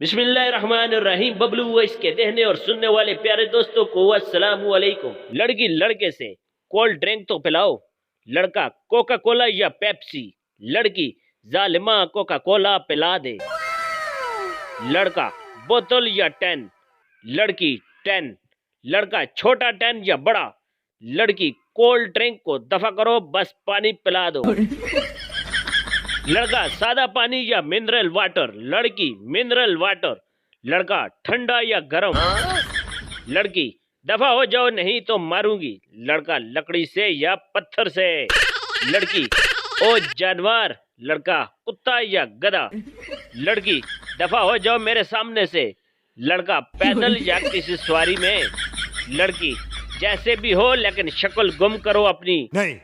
बिस्मिल्लाहिर्रहमानिर्रहीम। बबलू वॉइस के देखने और सुनने वाले प्यारे दोस्तों को अस्सलामु अलैकुम। लड़की लड़के से कोल्ड ड्रिंक तो पिलाओ, लड़का कोका कोला या पेप्सी, लड़की जालिमा कोका कोला पिला दे। लड़का बोतल या 10, लड़की 10, लड़का छोटा 10 या बड़ा, लड़की कोल्ड ड्रिंक को दफा करो, बस पानी पिला दो। लड़का सादा पानी या मिनरल वाटर, लड़की मिनरल वाटर, लड़का ठंडा या गर्म, लड़की दफा हो जाओ नहीं तो मारूंगी, लड़का लकड़ी से या पत्थर से, लड़की ओ जानवर, लड़का कुत्ता या गधा, लड़की दफा हो जाओ मेरे सामने से, लड़का पैदल या किसी सवारी में, लड़की जैसे भी हो लेकिन शक्ल गुम करो अपनी नहीं।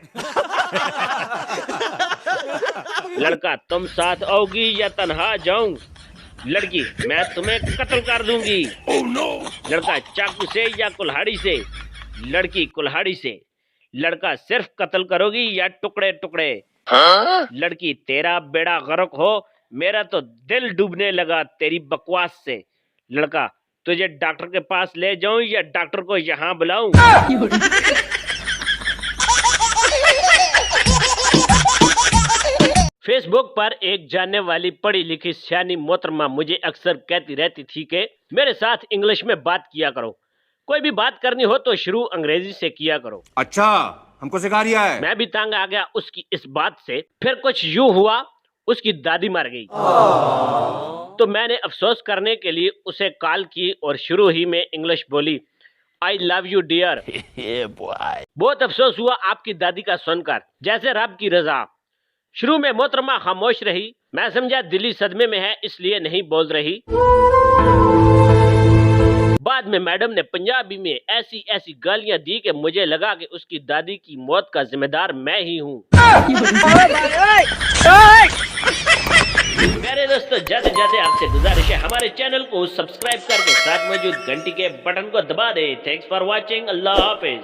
लड़का तुम साथ आओगी या तन्हा जाऊं, लड़की मैं तुम्हें कत्ल कर दूंगी। Oh, no! लड़का चाकू से या कुल्हाड़ी से, लड़की कुल्हाड़ी से, लड़का सिर्फ कत्ल करोगी या टुकड़े टुकड़े। लड़की तेरा बेड़ा गर्क हो, मेरा तो दिल डूबने लगा तेरी बकवास से, लड़का तुझे डॉक्टर के पास ले जाऊं या डॉक्टर को यहाँ बुलाऊं। फेसबुक पर एक जानने वाली पढ़ी लिखी सियानी मोहतरमा मुझे अक्सर कहती रहती थी कि मेरे साथ इंग्लिश में बात किया करो, कोई भी बात करनी हो तो शुरू अंग्रेजी से किया करो। अच्छा, हमको सिखा रिया है। मैं भी तंग आ गया उसकी इस बात से। फिर कुछ यूं हुआ, उसकी दादी मर गई। तो मैंने अफसोस करने के लिए उसे कॉल की और शुरू ही में इंग्लिश बोली, आई लव यू डियर। बहुत अफसोस हुआ आपकी दादी का सुनकर, जैसे रब की रजा। शुरू में मोहतरमा खामोश रही, मैं समझा दिली सदमे में है इसलिए नहीं बोल रही। बाद में मैडम ने पंजाबी में ऐसी ऐसी गालियां दी कि मुझे लगा कि उसकी दादी की मौत का जिम्मेदार मैं ही हूँ। मेरे दोस्तों जाते जाते आपसे गुजारिश है हमारे चैनल को सब्सक्राइब करके साथ मौजूद घंटी के बटन को दबा दे। Thanks for watching. अल्लाह हाफिज।